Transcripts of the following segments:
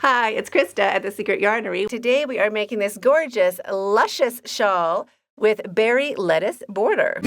Hi, it's Krista at The Secret Yarnery. Today we are making this gorgeous, luscious shawl with berry lettuce border.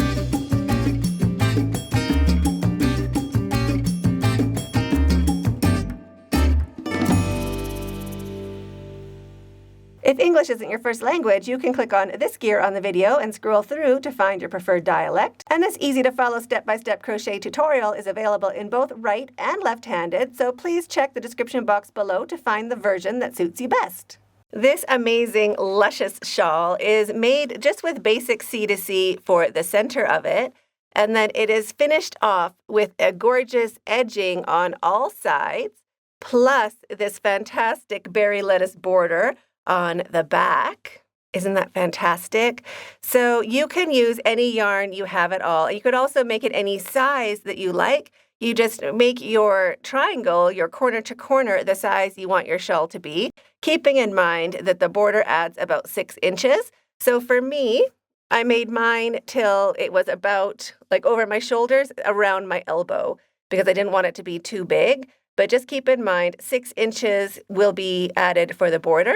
If English isn't your first language, you can click on this gear on the video and scroll through to find your preferred dialect. And this easy-to-follow step-by-step crochet tutorial is available in both right and left-handed, so please check the description box below to find the version that suits you best. This amazing, luscious shawl is made just with basic C2C for the center of it, and then it is finished off with a gorgeous edging on all sides, plus this fantastic berry lettuce border on the back. Isn't that fantastic? So you can use any yarn you have at all. You could also make it any size that you like. You just make your triangle, your corner to corner, the size you want your shawl to be, keeping in mind that the border adds about 6 inches. So for me, I made mine till it was about like over my shoulders, around my elbow, because I didn't want it to be too big. But just keep in mind, 6 inches will be added for the border.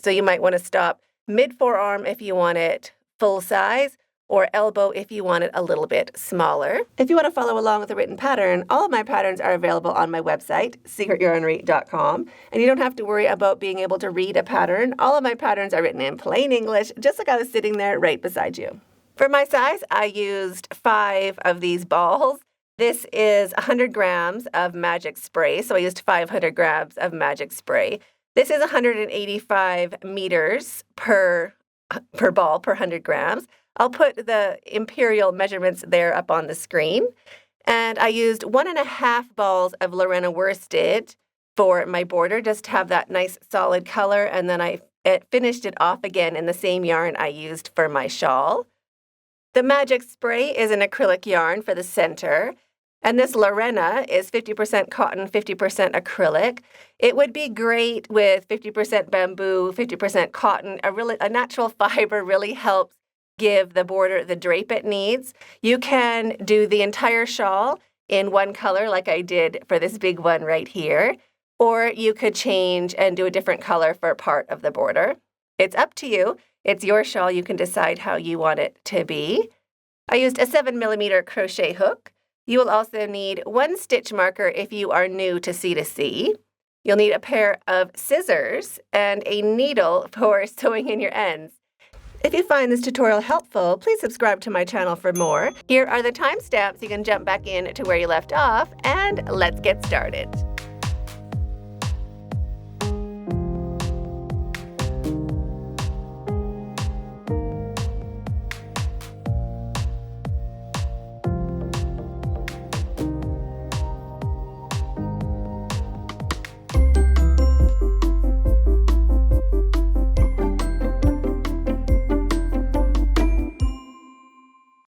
So you might want to stop mid-forearm if you want it full size, or elbow if you want it a little bit smaller. If you want to follow along with the written pattern, all of my patterns are available on my website, secretyarnery.com, and you don't have to worry about being able to read a pattern. All of my patterns are written in plain English, just like I was sitting there right beside you. For my size, I used 5 of these balls. This is 100 grams of magic spray, so I used 500 grams of magic spray. This is 185 meters per ball, per 100 grams. I'll put the imperial measurements there up on the screen. And I used 1.5 balls of Lorena worsted for my border, just to have that nice solid color. And then I finished it off again in the same yarn I used for my shawl. The magic spray is an acrylic yarn for the center. And this Lorena is 50% cotton, 50% acrylic. It would be great with 50% bamboo, 50% cotton. A natural fiber really helps give the border the drape it needs. You can do the entire shawl in one color like I did for this big one right here, or you could change and do a different color for part of the border. It's up to you. It's your shawl. You can decide how you want it to be. I used a 7mm crochet hook. You will also need 1 stitch marker if you are new to C2C. You'll need a pair of scissors and a needle for sewing in your ends. If you find this tutorial helpful, please subscribe to my channel for more. Here are the timestamps. You can jump back in to where you left off, and let's get started.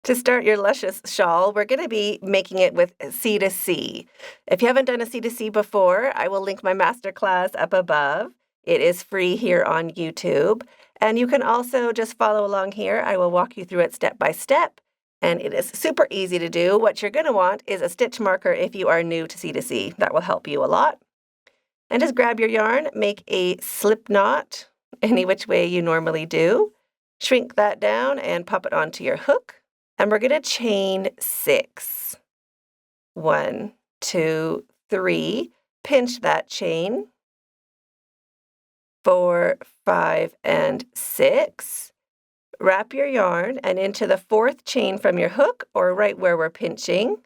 To start your luscious shawl, we're going to be making it with C2C. If you haven't done a C2C before, I will link my masterclass up above. It is free here on YouTube. And you can also just follow along here. I will walk you through it step by step. And it is super easy to do. What you're going to want is a stitch marker if you are new to C2C. That will help you a lot. And just grab your yarn, make a slip knot any which way you normally do. Shrink that down and pop it onto your hook. And we're going to chain 6. 1, 2, 3. Pinch that chain. 4, 5, and 6. Wrap your yarn and into the 4th chain from your hook, or right where we're pinching.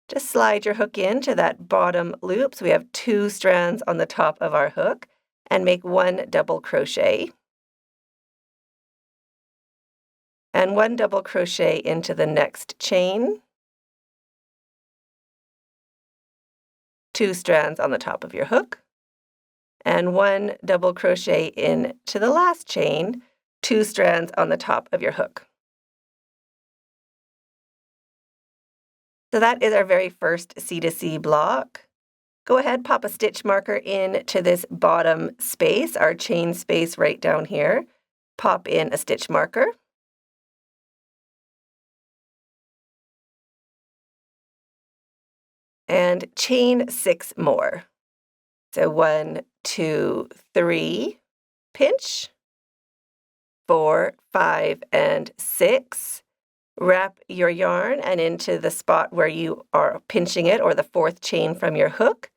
Just slide your hook into that bottom loop. So we have 2 strands on the top of our hook, and make 1 double crochet. And 1 double crochet into the next chain. 2 strands on the top of your hook. And 1 double crochet into the last chain, 2 strands on the top of your hook. So that is our very first C2C block. Go ahead, pop a stitch marker into this bottom space, our chain space right down here. Pop in a stitch marker. And chain 6 more. So 1, 2, 3, pinch, 4, 5, and 6. Wrap your yarn and into the spot where you are pinching it, or the 4th chain from your hook.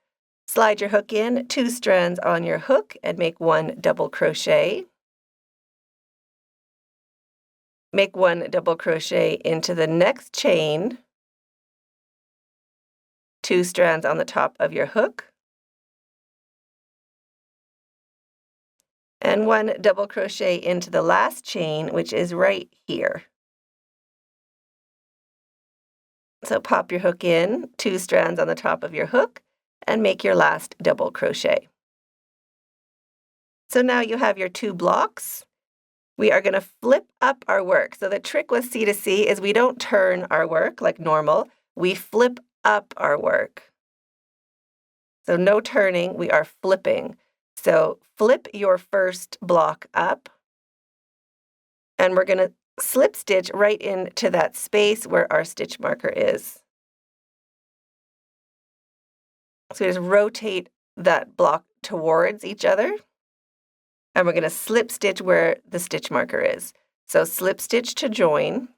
Slide your hook in, 2 strands on your hook, and make 1 double crochet. Make 1 double crochet into the next chain, 2 strands on the top of your hook, and 1 double crochet into the last chain, which is right here. So pop your hook in, 2 strands on the top of your hook, and make your last double crochet. So now you have your 2 blocks. We are going to flip up our work. So the trick with C2C is we don't turn our work like normal. We flip up our work. So no turning, we are flipping. So flip your first block up, and we're going to slip stitch right into that space where our stitch marker is. So we just rotate that block towards each other, and we're going to slip stitch where the stitch marker is. So slip stitch to join,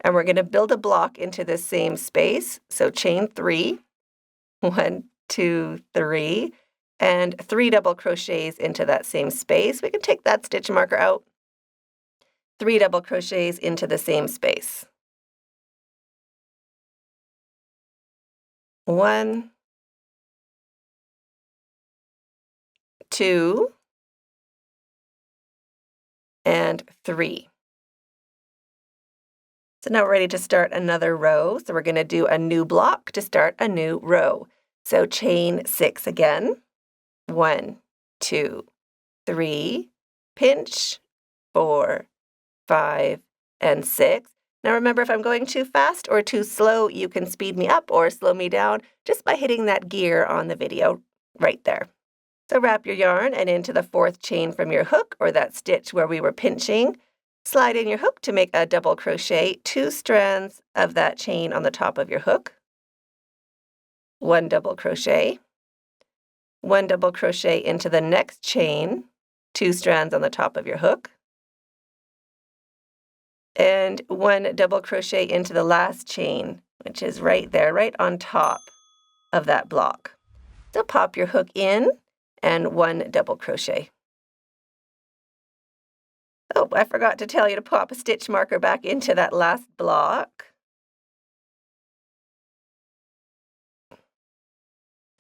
and we're going to build a block into the same space. So chain 3, 1, 2, 3, and 3 double crochets into that same space. We can take that stitch marker out. 3 double crochets into the same space. 1, 2, and 3. So now we're ready to start another row. So we're going to do a new block to start a new row. So chain 6 again. 1, 2, 3, pinch, 4, 5, and 6. Now remember, if I'm going too fast or too slow, you can speed me up or slow me down just by hitting that gear on the video right there. So wrap your yarn and into the 4th chain from your hook, or that stitch where we were pinching. Slide in your hook to make a double crochet, 2 strands of that chain on the top of your hook. 1 double crochet. 1 double crochet into the next chain, 2 strands on the top of your hook. And 1 double crochet into the last chain, which is right there, right on top of that block. So pop your hook in and 1 double crochet. Oh, I forgot to tell you to pop a stitch marker back into that last block.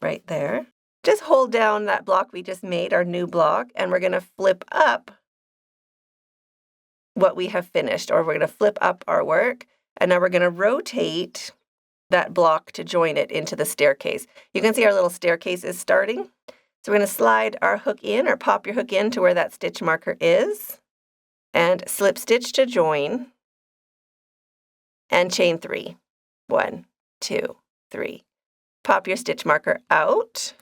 Right there. Just hold down that block we just made, our new block, and we're going to flip up what we have finished, or we're going to flip up our work, and now we're going to rotate that block to join it into the staircase. You can see our little staircase is starting. So we're going to slide our hook in, or pop your hook in to where that stitch marker is, and slip stitch to join, and chain 3. 1, 2, 3. Pop your stitch marker out,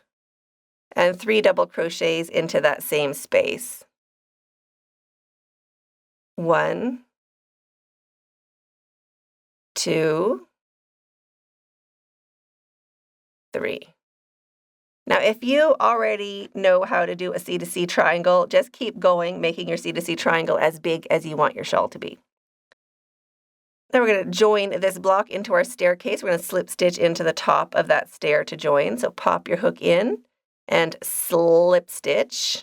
and 3 double crochets into that same space. 1, 2, 3. Now, if you already know how to do a C2C triangle, just keep going, making your C2C triangle as big as you want your shawl to be. Now we're going to join this block into our staircase. We're going to slip stitch into the top of that stair to join. So pop your hook in and slip stitch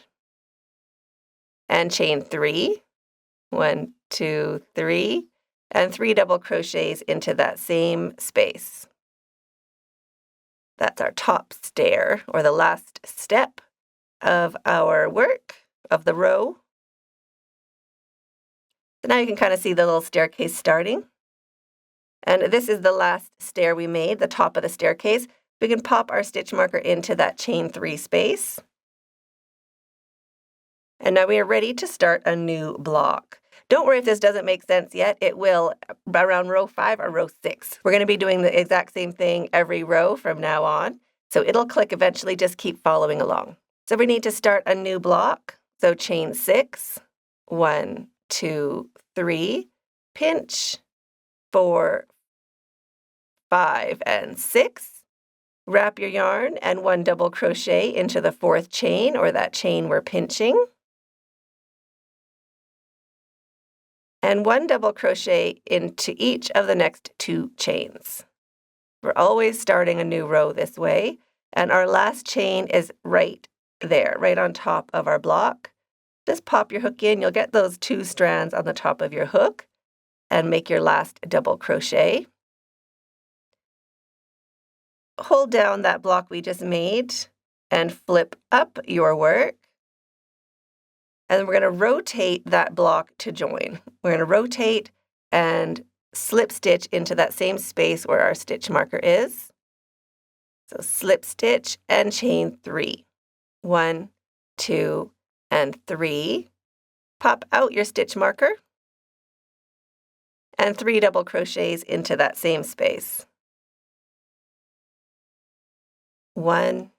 and chain 3. 1, 2, 3, and 3 double crochets into that same space. That's our top stair, or the last step of our work of the row. So now you can kind of see the little staircase starting. And this is the last stair we made, the top of the staircase. We can pop our stitch marker into that chain 3 space. And now we are ready to start a new block. Don't worry if this doesn't make sense yet. It will around row 5 or row 6. We're going to be doing the exact same thing every row from now on. So it'll click eventually, just keep following along. So we need to start a new block. So chain 6, 1, 2, 3, pinch, 4, 5, and 6. Wrap your yarn and 1 double crochet into the 4th chain, or that chain we're pinching. And 1 double crochet into each of the next 2 chains. We're always starting a new row this way, and our last chain is right there, right on top of our block. Just pop your hook in. You'll get those 2 strands on the top of your hook and make your last double crochet. Hold down that block we just made and flip up your work. And then we're going to rotate that block to join. We're going to rotate and slip stitch into that same space where our stitch marker is. So slip stitch and chain 3. 1, 2, and 3. Pop out your stitch marker and 3 double crochets into that same space. 1,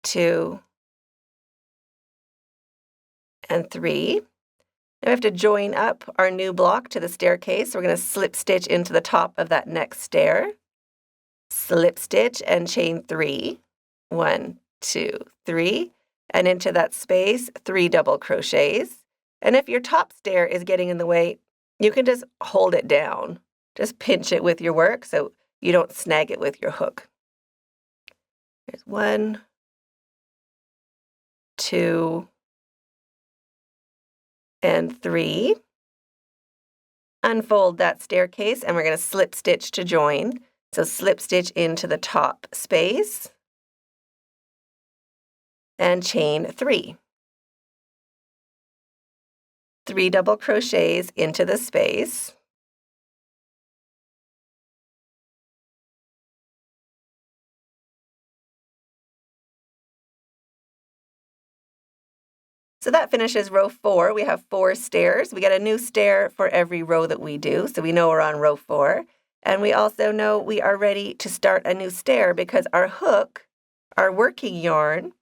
2, and 3. Now we have to join up our new block to the staircase. We're going to slip stitch into the top of that next stair. Slip stitch and chain 3. 1, 2, 3. And into that space, 3 double crochets. And if your top stair is getting in the way, you can just hold it down. Just pinch it with your work so you don't snag it with your hook. Here's 1, 2, and 3. Unfold that staircase and we're going to slip stitch to join. So slip stitch into the top space and chain 3. 3 double crochets into the space. So that finishes row 4. We have 4 stairs. We get a new stair for every row that we do, so we know we're on row 4. And we also know we are ready to start a new stair because our hook, our working yarn,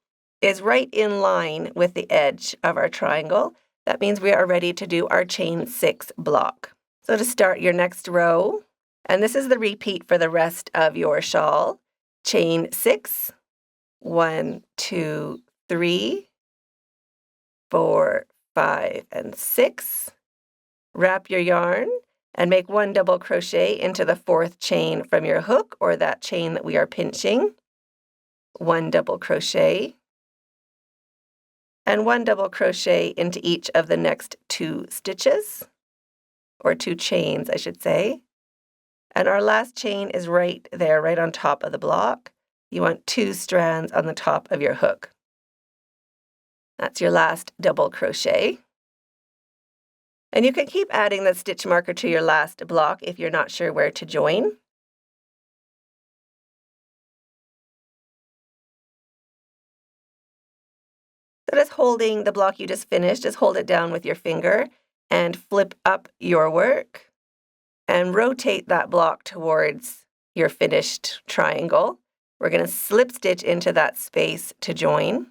is right in line with the edge of our triangle. That means we are ready to do our chain 6 block. So to start your next row, and this is the repeat for the rest of your shawl, chain 6, 1, 2, 3, 4, 5, and 6. Wrap your yarn and make 1 double crochet into the 4th chain from your hook or that chain that we are pinching. 1 double crochet and 1 double crochet into each of the next 2 stitches, or 2 chains, I should say. And our last chain is right there, right on top of the block. You want 2 strands on the top of your hook. That's your last double crochet. And you can keep adding the stitch marker to your last block if you're not sure where to join. So just holding the block you just finished, just hold it down with your finger and flip up your work and rotate that block towards your finished triangle. We're going to slip stitch into that space to join.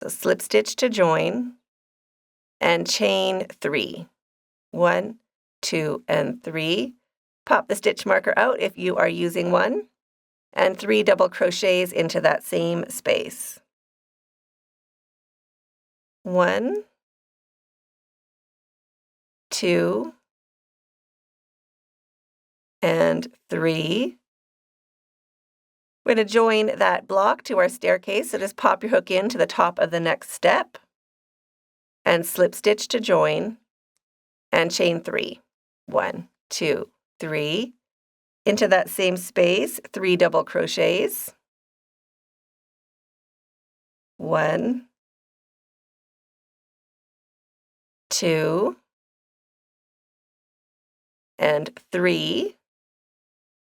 So slip stitch to join and chain 3. 1, 2, and 3. Pop the stitch marker out if you are using one, and 3 double crochets into that same space. 1, 2, and 3. We're going to join that block to our staircase, so just pop your hook in to the top of the next step and slip stitch to join and chain 3. 1, 2, 3. Into that same space, 3 double crochets. 1, 2, and 3.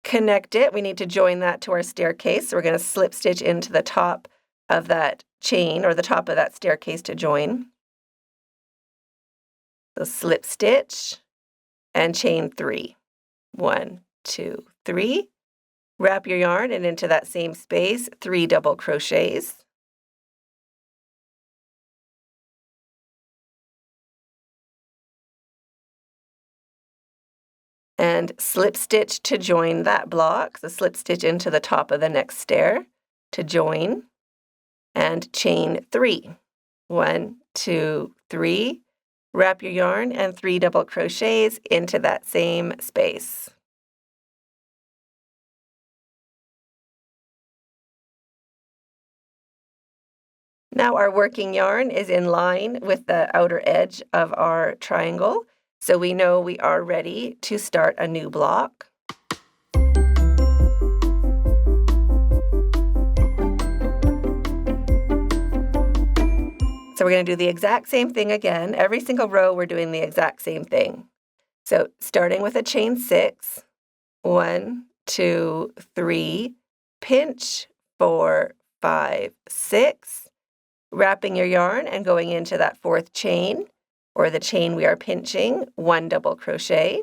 Connect it. We need to join that to our staircase. So we're going to slip stitch into the top of that chain or the top of that staircase to join. So slip stitch and chain 3. 1, 2, 3. Wrap your yarn and into that same space, 3 double crochets. and slip stitch to join that block. So slip stitch into the top of the next stair to join, and chain 3. 1, 2, 3. Wrap your yarn and 3 double crochets into that same space. Now our working yarn is in line with the outer edge of our triangle, so we know we are ready to start a new block. So we're going to do the exact same thing again. Every single row we're doing the exact same thing. So starting with a chain 6, 1, 2, 3, pinch, 4, 5, 6, wrapping your yarn and going into that 4th chain, or the chain we are pinching, 1 double crochet,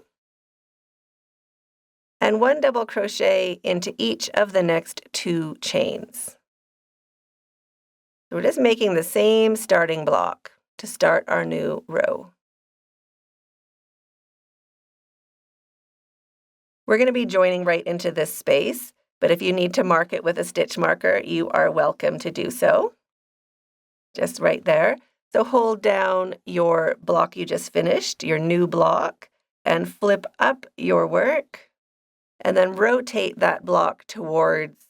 and 1 double crochet into each of the next 2 chains. So we're just making the same starting block to start our new row. We're going to be joining right into this space, but if you need to mark it with a stitch marker, you are welcome to do so. Just right there. So hold down your block you just finished, your new block, and flip up your work, and then rotate that block towards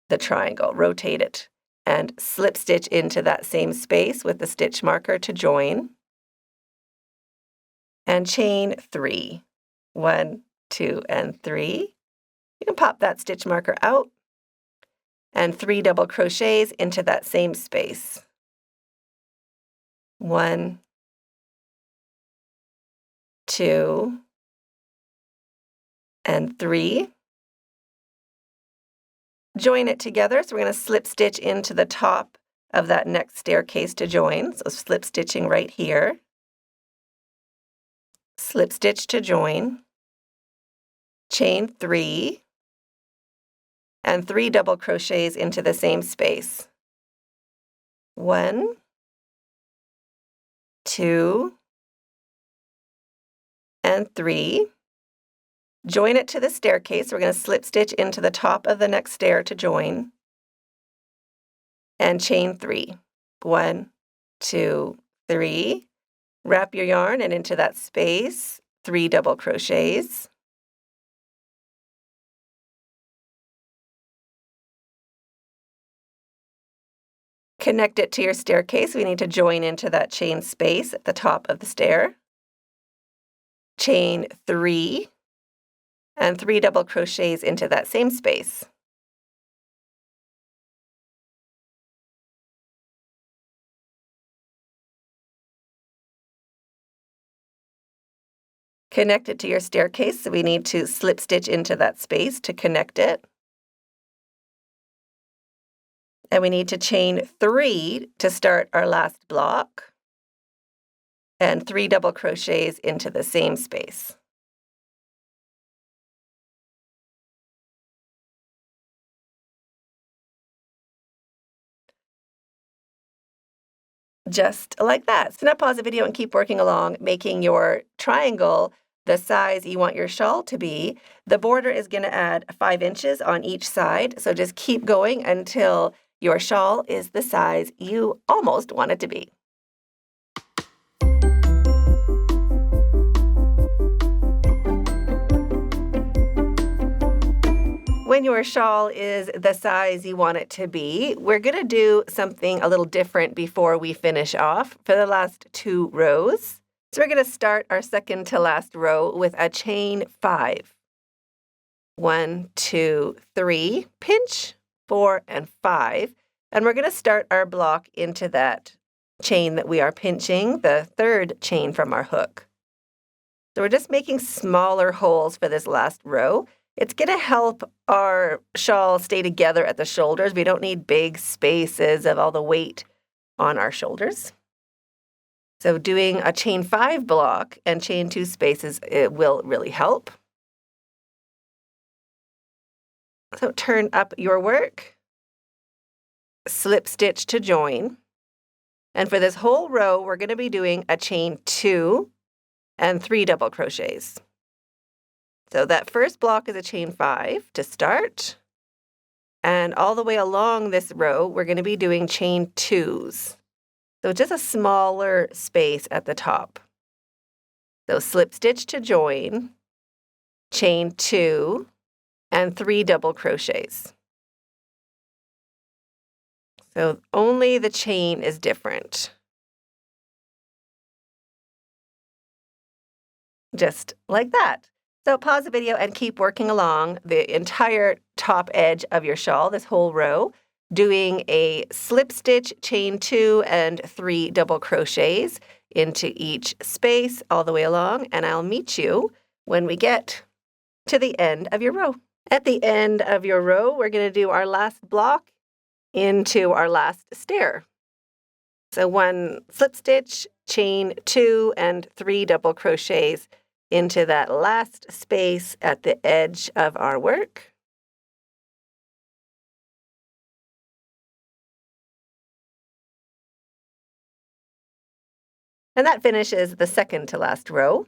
the triangle. Rotate it and slip stitch into that same space with the stitch marker to join, and chain 3. 1, 2, and 3. You can pop that stitch marker out, and 3 double crochets into that same space. 1, 2, and 3. Join it together, so we're going to slip stitch into the top of that next staircase to join. So slip stitching right here. Slip stitch to join. Chain 3. And 3 double crochets into the same space. 1, 2, and 3. Join it to the staircase. We're going to slip stitch into the top of the next stair to join, and chain 3. 1, 2, 3. Wrap your yarn and into that space, 3 double crochets. Connect it to your staircase. We need to join into that chain space at the top of the stair. Chain 3, and 3 double crochets into that same space. Connect it to your staircase, so we need to slip stitch into that space to connect it. And we need to chain 3 to start our last block, and 3 double crochets into the same space. Just like that. So now pause the video and keep working along, making your triangle the size you want your shawl to be. The border is going to add 5 inches on each side, so just keep going until your shawl is the size you almost want it to be. When your shawl is the size you want it to be, we're going to do something a little different before we finish off for the last 2 rows. So we're going to start our second to last row with a chain 5. 1, 2, 3, pinch, 4, and 5. And we're going to start our block into that chain that we are pinching, the 3rd chain from our hook. So we're just making smaller holes for this last row. It's going to help our shawl stay together at the shoulders. We don't need big spaces of all the weight on our shoulders. So doing a chain 5 block and chain 2 spaces, it will really help. So turn up your work, slip stitch to join. And for this whole row, we're going to be doing a chain 2 and 3 double crochets. So that first block is a chain 5 to start. And all the way along this row, we're going to be doing chain 2s. So just a smaller space at the top. So slip stitch to join, chain 2, and 3 double crochets. So only the chain is different. Just like that. So pause the video and keep working along the entire top edge of your shawl, this whole row, doing a slip stitch, chain 2, and 3 double crochets into each space all the way along, and I'll meet you when we get to the end of your row. At the end of your row, we're going to do our last block into our last stair. So 1 slip stitch, chain 2, and 3 double crochets into that last space at the edge of our work. And that finishes the second to last row.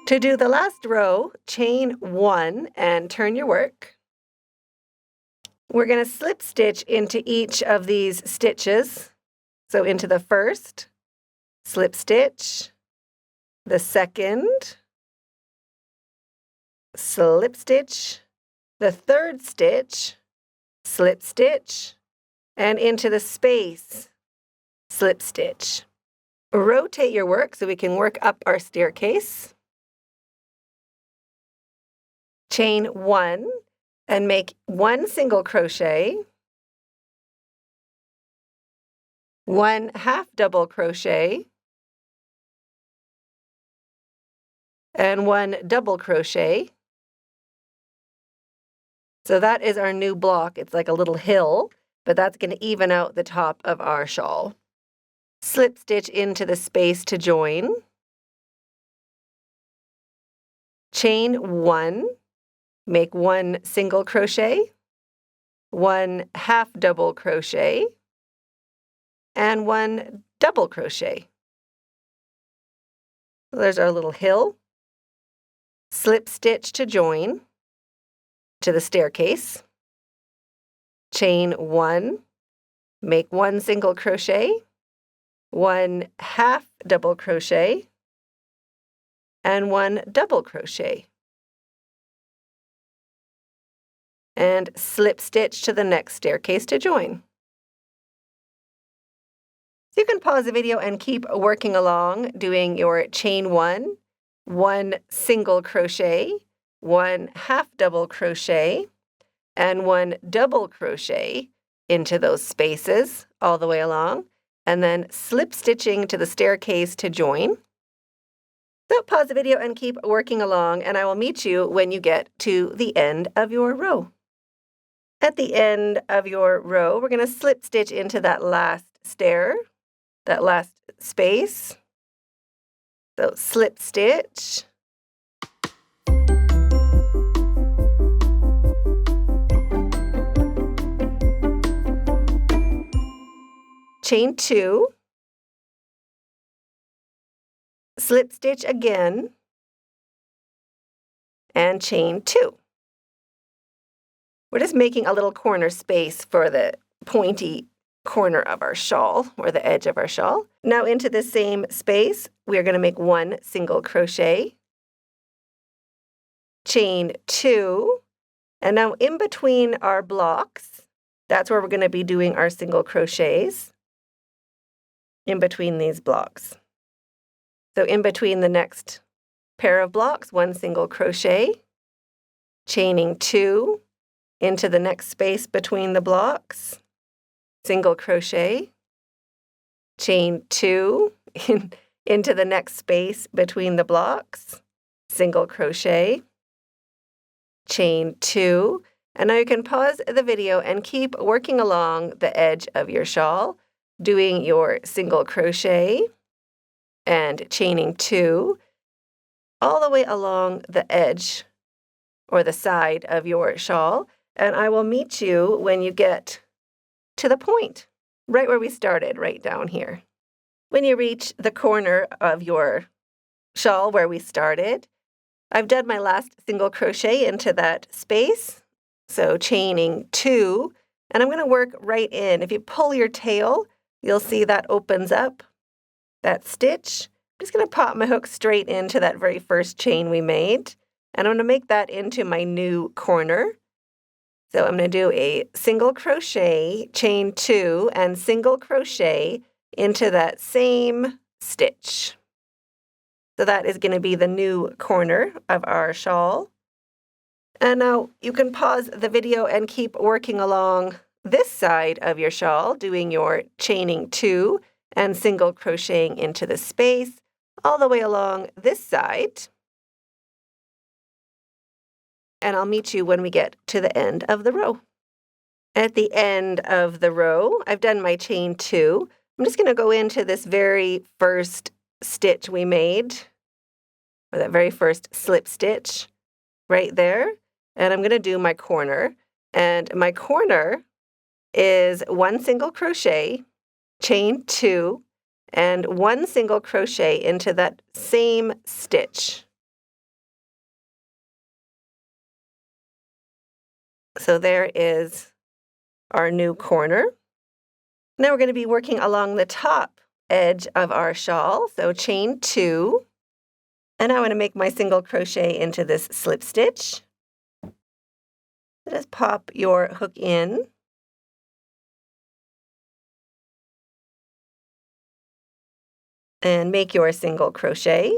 To do the last row, chain 1 and turn your work. We're going to slip stitch into each of these stitches. So into the first, slip stitch, the second, slip stitch, the third stitch, slip stitch, and into the space, slip stitch. Rotate your work so we can work up our staircase. Chain 1 and make 1 single crochet, 1 half double crochet, and 1 double crochet. So that is our new block. It's like a little hill, but that's going to even out the top of our shawl. Slip stitch into the space to join. Chain 1, make 1 single crochet, 1 half double crochet, and 1 double crochet. There's our little hill. Slip stitch to join to the staircase. Chain 1, make 1 single crochet, 1 half double crochet, and 1 double crochet. And slip stitch to the next staircase to join. So you can pause the video and keep working along, doing your chain 1, 1 single crochet, 1 half double crochet, and 1 double crochet into those spaces all the way along, and then slip stitching to the staircase to join. So pause the video and keep working along, and I will meet you when you get to the end of your row. At the end of your row, we're going to slip stitch into that last stair, that last space. So slip stitch. Chain 2, slip stitch again, and chain 2. We're just making a little corner space for the pointy corner of our shawl, or the edge of our shawl. Now into the same space, we're going to make 1 single crochet, chain 2, and now in between our blocks, that's where we're going to be doing our single crochets. In between these blocks. So in between the next pair of blocks, 1 single crochet, chaining 2 into the next space between the blocks, single crochet, chain 2 into the next space between the blocks, single crochet, chain 2, and now you can pause the video and keep working along the edge of your shawl, doing your single crochet and chaining 2 all the way along the edge or the side of your shawl, and I will meet you when you get to the point. right where we started, right down here. When you reach the corner of your shawl where we started, I've done my last single crochet into that space, so chaining 2, and I'm going to work right in. If you pull your tail, you'll see that opens up that stitch. I'm just going to pop my hook straight into that very first chain we made, and I'm going to make that into my new corner. So I'm going to do a single crochet, chain 2, and single crochet into that same stitch. So that is going to be the new corner of our shawl. And now you can pause the video and keep working along this side of your shawl, doing your chaining 2 and single crocheting into the space all the way along this side. And I'll meet you when we get to the end of the row. At the end of the row, I've done my chain 2. I'm just going to go into this very first stitch we made, or that very first slip stitch right there, and I'm going to do my corner. And my corner is 1 single crochet, chain 2, and 1 single crochet into that same stitch. So there is our new corner. Now we're going to be working along the top edge of our shawl, so chain 2, and I'm going to make my single crochet into this slip stitch. Just pop your hook in, and make your single crochet,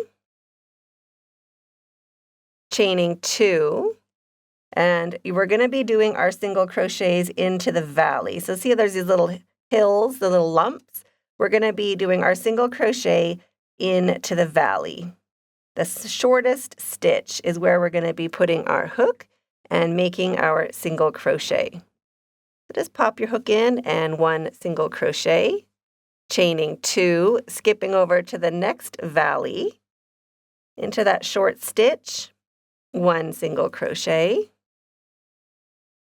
chaining 2, and we're going to be doing our single crochets into the valley. So see, there's these little hills, the little lumps. We're going to be doing our single crochet into the valley. The shortest stitch is where we're going to be putting our hook and making our single crochet. So just pop your hook in and 1 single crochet, chaining 2, skipping over to the next valley, into that short stitch, 1 single crochet,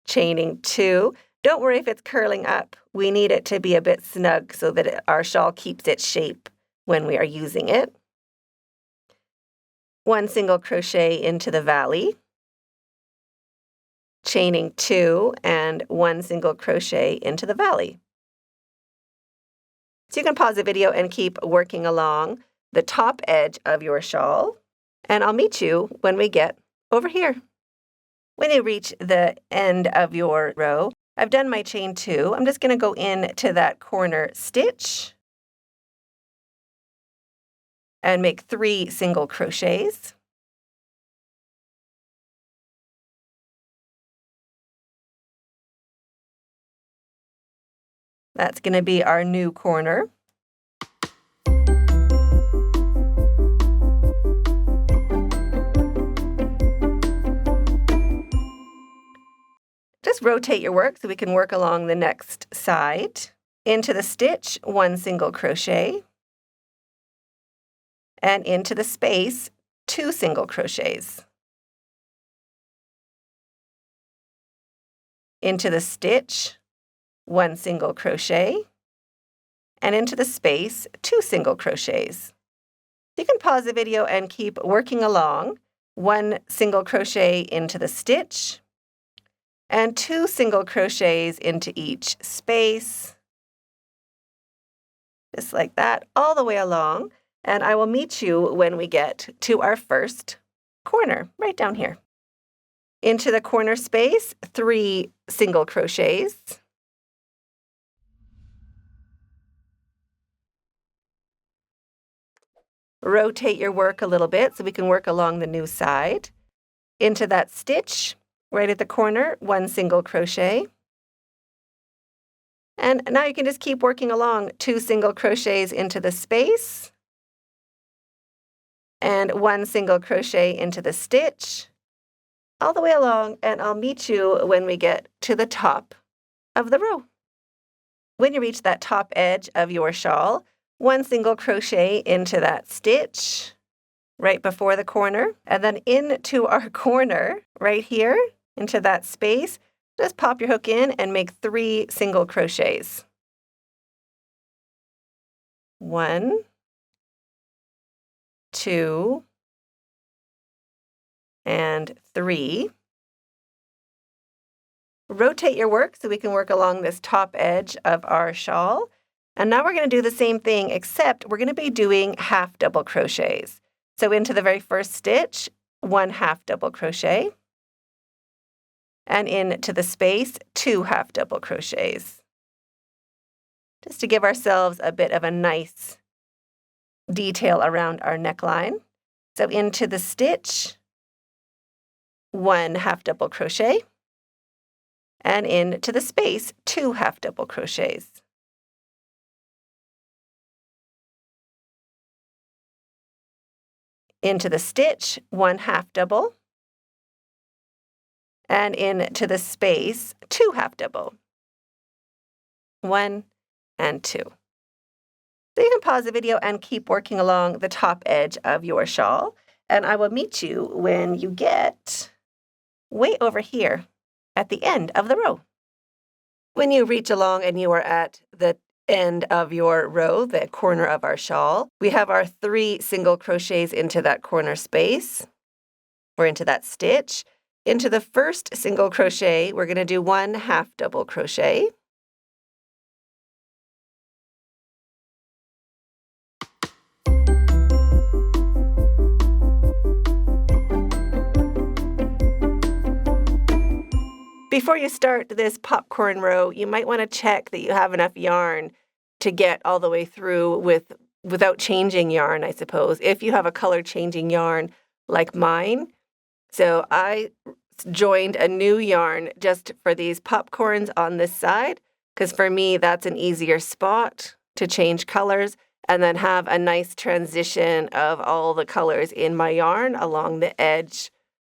chaining 2. Don't worry if it's curling up. We need it to be a bit snug so that our shawl keeps its shape when we are using it. 1 single crochet into the valley, chaining 2, and 1 single crochet into the valley. So you can pause the video and keep working along the top edge of your shawl, and I'll meet you when we get over here. When you reach the end of your row, I've done my chain 2. I'm just going to go into that corner stitch and make 3 single crochets. That's going to be our new corner. Just rotate your work so we can work along the next side. Into the stitch, 1 single crochet, and into the space, 2 single crochets. Into the stitch, 1 single crochet, and into the space, 2 single crochets. You can pause the video and keep working along. 1 single crochet into the stitch, and 2 single crochets into each space, just like that, all the way along. And I will meet you when we get to our first corner, right down here. Into the corner space, 3 single crochets. Rotate your work a little bit so we can work along the new side. Into that stitch, right at the corner, 1 single crochet. And now you can just keep working along, 2 single crochets into the space, and 1 single crochet into the stitch, all the way along, and I'll meet you when we get to the top of the row. When you reach that top edge of your shawl, 1 single crochet into that stitch right before the corner, and then into our corner right here, into that space, just pop your hook in and make 3 single crochets. 1, 2, and 3. Rotate your work so we can work along this top edge of our shawl. And now we're going to do the same thing, except we're going to be doing half double crochets. So into the very first stitch, 1 half double crochet, and into the space, 2 half double crochets, just to give ourselves a bit of a nice detail around our neckline. So into the stitch, 1 half double crochet, and into the space, 2 half double crochets. Into the stitch, 1 half double, and into the space, 2 half double. 1 and 2. So you can pause the video and keep working along the top edge of your shawl, and I will meet you when you get way over here at the end of the row. When you reach along and you are at the end of your row, the corner of our shawl, we have our 3 single crochets into that corner space, or into that stitch. Into the first single crochet, we're going to do 1 half double crochet. Before you start this popcorn row, you might want to check that you have enough yarn to get all the way through without changing yarn, I suppose, if you have a color changing yarn like mine. So I joined a new yarn just for these popcorns on this side, because for me that's an easier spot to change colors and then have a nice transition of all the colors in my yarn along the edge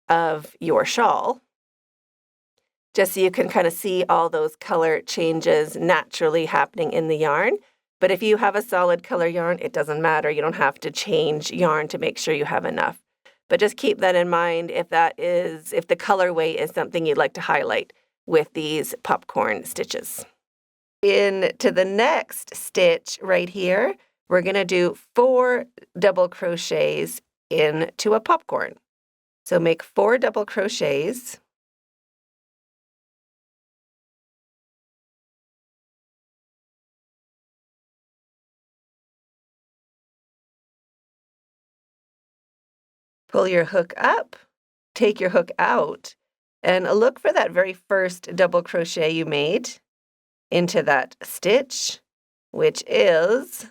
of your shawl, just so you can kind of see all those color changes naturally happening in the yarn. But if you have a solid color yarn, it doesn't matter. You don't have to change yarn to make sure you have enough. But just keep that in mind if the colorway is something you'd like to highlight with these popcorn stitches. Into the next stitch right here, we're going to do 4 double crochets into a popcorn. So make 4 double crochets. Pull your hook up, take your hook out, and look for that very first double crochet you made into that stitch, which is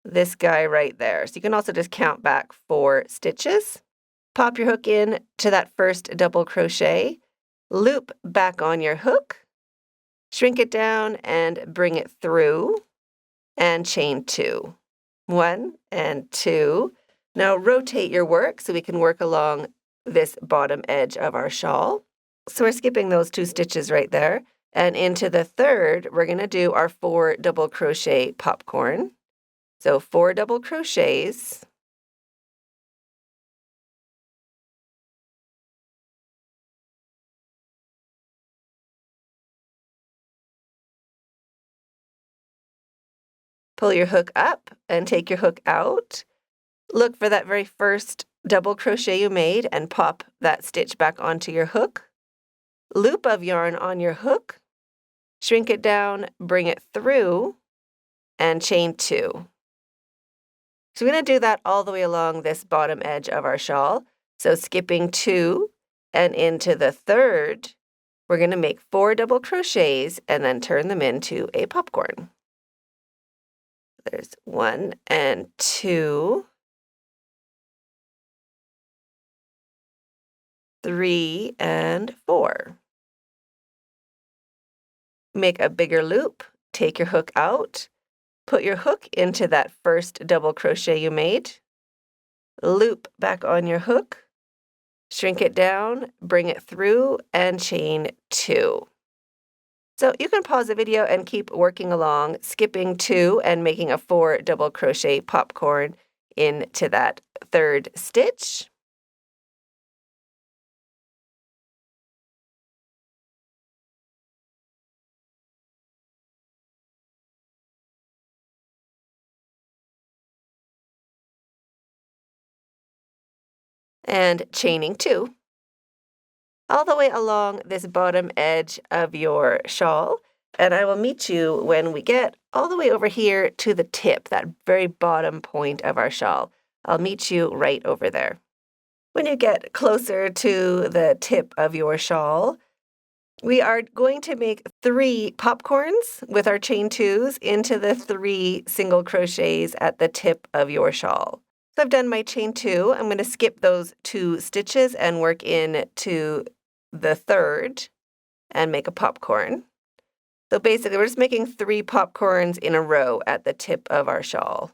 this guy right there. So you can also just count back 4 stitches. Pop your hook in to that first double crochet, loop back on your hook, shrink it down and bring it through, and chain 2. 1 and 2. Now rotate your work so we can work along this bottom edge of our shawl. So we're skipping those 2 stitches right there. And into the third, we're going to do our 4 double crochet popcorn. So 4 double crochets. Pull your hook up and take your hook out. Look for that very first double crochet you made and pop that stitch back onto your hook. Loop of yarn on your hook, shrink it down, bring it through, and chain 2. So we're going to do that all the way along this bottom edge of our shawl. So skipping 2 and into the third, we're going to make 4 double crochets and then turn them into a popcorn. There's 1 and 2. 3 and 4. Make a bigger loop, take your hook out, put your hook into that first double crochet you made, loop back on your hook, shrink it down, bring it through, and chain 2. So you can pause the video and keep working along, skipping 2 and making a 4 double crochet popcorn into that third stitch. and chaining 2 all the way along this bottom edge of your shawl. And I will meet you when we get all the way over here to the tip, that very bottom point of our shawl. I'll meet you right over there. When you get closer to the tip of your shawl, we are going to make 3 popcorns with our chain 2s into the 3 single crochets at the tip of your shawl. So I've done my chain 2. I'm going to skip those 2 stitches and work into the 3rd and make a popcorn. So basically, we're just making 3 popcorns in a row at the tip of our shawl.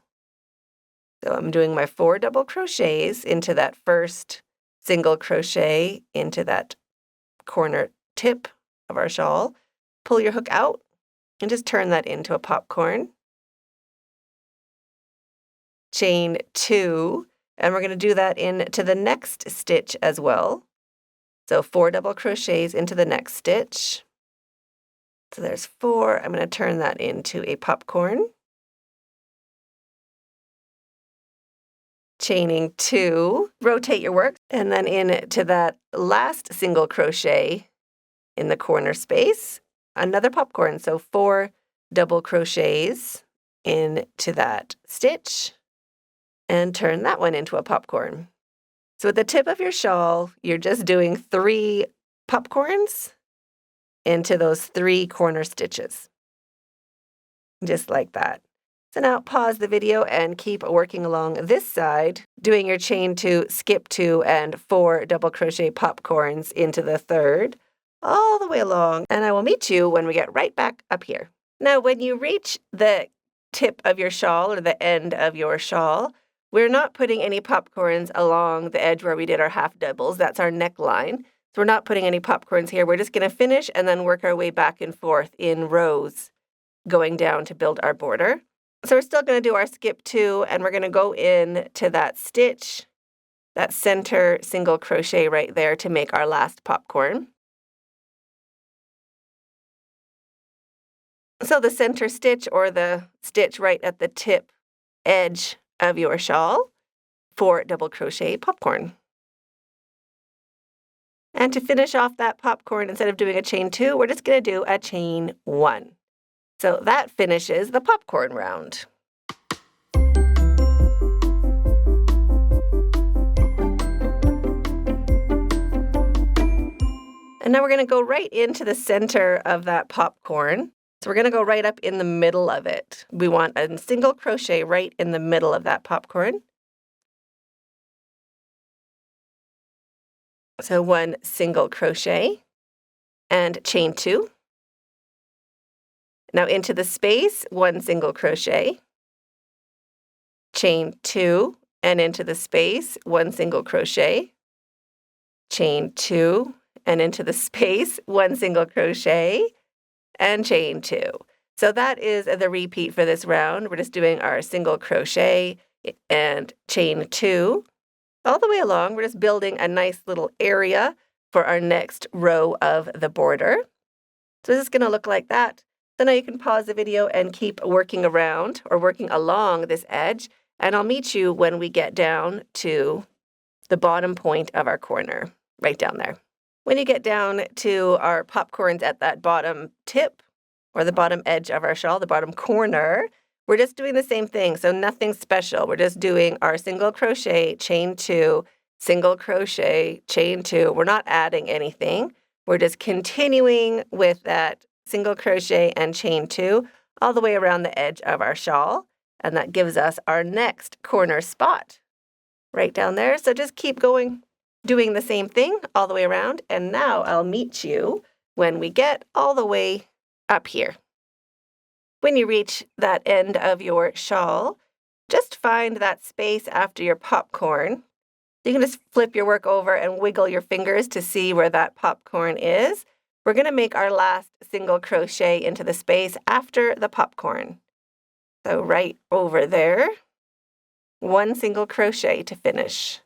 So I'm doing my 4 double crochets into that first single crochet into that corner tip of our shawl. Pull your hook out and just turn that into a popcorn. Chain 2, and we're going to do that into the next stitch as well. So 4 double crochets into the next stitch. So there's 4. I'm going to turn that into a popcorn. Chaining 2, rotate your work, and then into that last single crochet in the corner space, another popcorn. So 4 double crochets into that stitch and turn that one into a popcorn. So at the tip of your shawl, you're just doing 3 popcorns into those 3 corner stitches, just like that. So now pause the video and keep working along this side, doing your chain 2, skip 2, and 4 double crochet popcorns into the 3rd, all the way along, and I will meet you when we get right back up here. Now, when you reach the tip of your shawl or the end of your shawl, we're not putting any popcorns along the edge where we did our half doubles. That's our neckline. So we're not putting any popcorns here. We're just going to finish and then work our way back and forth in rows going down to build our border. So we're still going to do our skip 2, and we're going to go in to that stitch, that center single crochet right there to make our last popcorn. So the center stitch, or the stitch right at the tip edge of your shawl, 4 double crochet popcorn. And to finish off that popcorn, instead of doing a chain 2, we're just going to do a chain 1. So that finishes the popcorn round. And now we're going to go right into the center of that popcorn. So we're going to go right up in the middle of it. We want a single crochet right in the middle of that popcorn. So 1 single crochet and chain 2. Now into the space, 1 single crochet, chain 2, and into the space, 1 single crochet, chain 2, and into the space, 1 single crochet, and chain 2. So that is the repeat for this round. We're just doing our single crochet and chain 2 all the way along. We're just building a nice little area for our next row of the border. So this is going to look like that. So now you can pause the video and keep working around or working along this edge, and I'll meet you when we get down to the bottom point of our corner, right down there. When you get down to our popcorns at that bottom tip or the bottom edge of our shawl, the bottom corner, we're just doing the same thing, so nothing special. We're just doing our single crochet, chain 2, single crochet, chain 2. We're not adding anything. We're just continuing with that single crochet and chain 2 all the way around the edge of our shawl, and that gives us our next corner spot right down there. So just keep going, doing the same thing all the way around, and now I'll meet you when we get all the way up here. When you reach that end of your shawl, just find that space after your popcorn. You can just flip your work over and wiggle your fingers to see where that popcorn is. We're going to make our last single crochet into the space after the popcorn. So right over there, 1 single crochet to finish.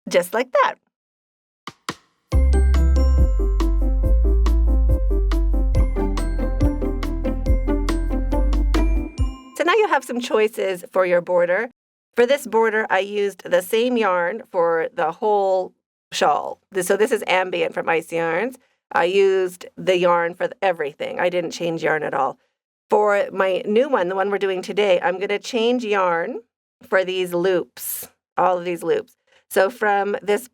Just like that. So now you have some choices for your border. For this border, I used the same yarn for the whole shawl. So this is ambient from Icy Yarns. I used the yarn for everything. I didn't change yarn at all. For my new one, the one we're doing today, I'm going to change yarn for these loops, all of these loops. So from this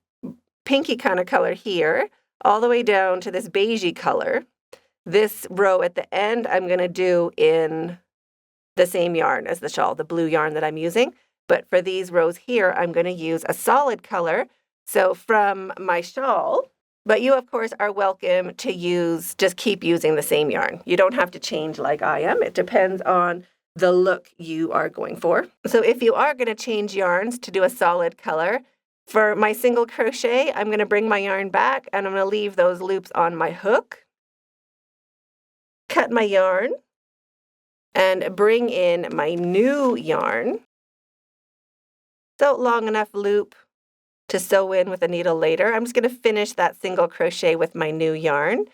pinky kind of color here, all the way down to this beigey color, this row at the end, I'm going to do in the same yarn as the shawl, the blue yarn that I'm using. But for these rows here, I'm going to use a solid color. So from my shawl, but you, of course, are welcome to just keep using the same yarn. You don't have to change like I am. It depends on the look you are going for. So if you are going to change yarns to do a solid color, for my single crochet, I'm going to bring my yarn back and I'm going to leave those loops on my hook, cut my yarn, and bring in my new yarn. So long enough loop to sew in with a needle later. I'm just going to finish that single crochet with my new yarn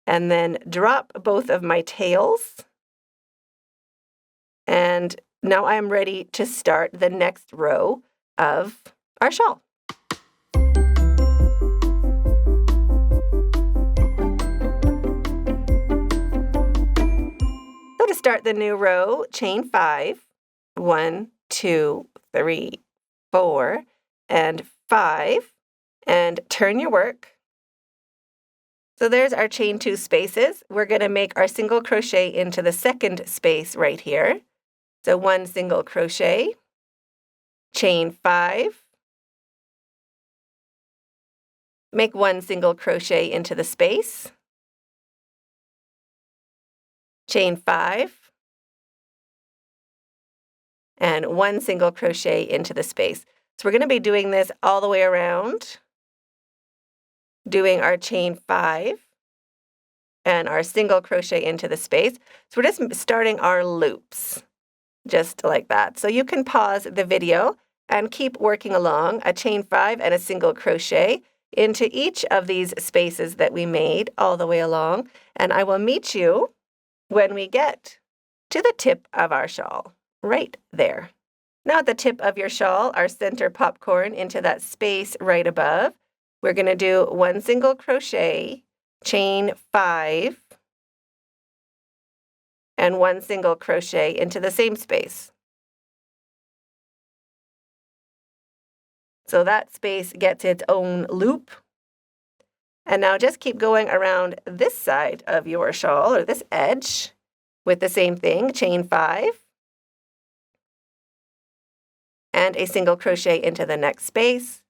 and then drop both of my tails. And now I'm ready to start the next row of our shawl. So to start the new row, chain 5, 1, 2, 3, 4, and 5, and turn your work. So there's our chain 2 spaces. We're going to make our single crochet into the second space right here. So 1 single crochet, chain 5, make 1 single crochet into the space, chain 5, and 1 single crochet into the space. So we're going to be doing this all the way around, doing our chain 5 and our single crochet into the space. So we're just starting our loops, just like that. So you can pause the video and keep working along, a chain 5 and a single crochet into each of these spaces that we made all the way along. And I will meet you when we get to the tip of our shawl, right there. Now at the tip of your shawl, our center popcorn into that space right above. We're going to do 1 single crochet, chain 5, and 1 single crochet into the same space. So that space gets its own loop. And now just keep going around this side of your shawl, or this edge, with the same thing, chain 5, and a single crochet into the next space,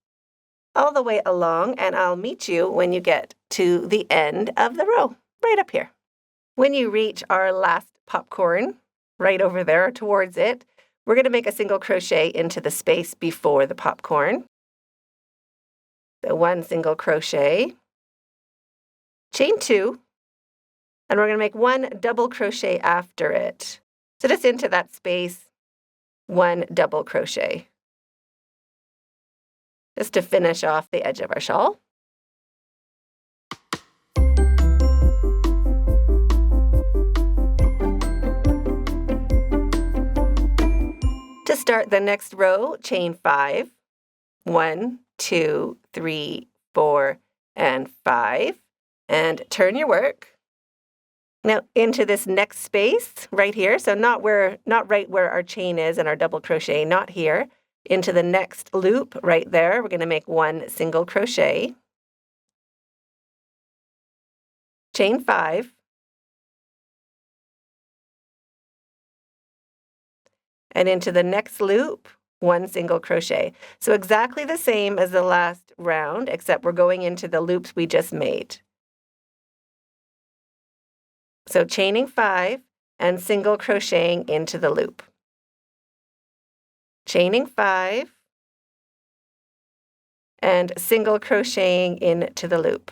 all the way along, and I'll meet you when you get to the end of the row, right up here. When you reach our last popcorn, right over there towards it, we're going to make a single crochet into the space before the popcorn. So 1 single crochet, chain 2, and we're going to make 1 double crochet after it. So just into that space, 1 double crochet, just to finish off the edge of our shawl. To start the next row, chain 5, 1, 2, 3, 4, and 5, and turn your work. Now into this next space right here, so not right where our chain is and our double crochet, not here. Into the next loop right there, we're going to make 1 single crochet, chain 5, and into the next loop, 1 single crochet. So exactly the same as the last round, except we're going into the loops we just made. So chaining 5 and single crocheting into the loop. Chaining 5 and single crocheting into the loop.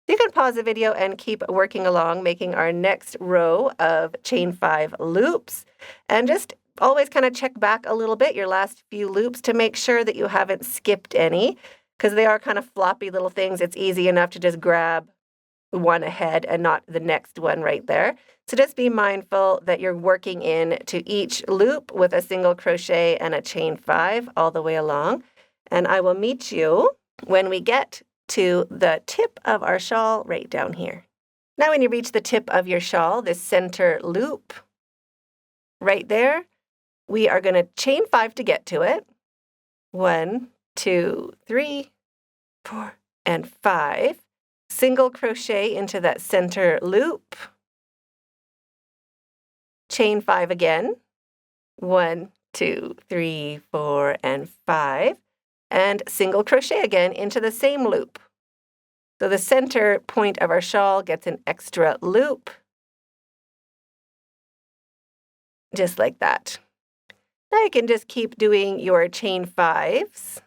You can pause the video and keep working along, making our next row of chain 5 loops, and just always kind of check back a little bit, your last few loops, to make sure that you haven't skipped any, because they are kind of floppy little things. It's easy enough to just grab one ahead and not the next one right there. So just be mindful that you're working in to each loop with a single crochet and a chain 5 all the way along. And I will meet you when we get to the tip of our shawl right down here. Now when you reach the tip of your shawl, this center loop right there, we are going to chain 5 to get to it. 1, 2, 3, 4, and 5. Single crochet into that center loop. Chain 5 again. 1, 2, 3, 4, and 5. And single crochet again into the same loop. So the center point of our shawl gets an extra loop. Just like that. Now you can just keep doing your chain 5s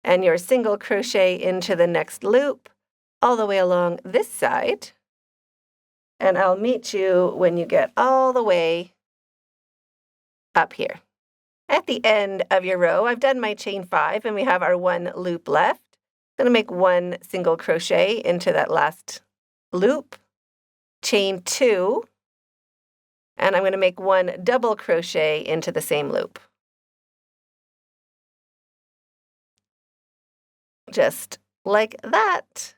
and your single crochet into the next loop all the way along this side. And I'll meet you when you get all the way up here. At the end of your row, I've done my chain 5 and we have our 1 loop left. I'm going to make 1 single crochet into that last loop, chain 2, and I'm going to make 1 double crochet into the same loop. Just like that.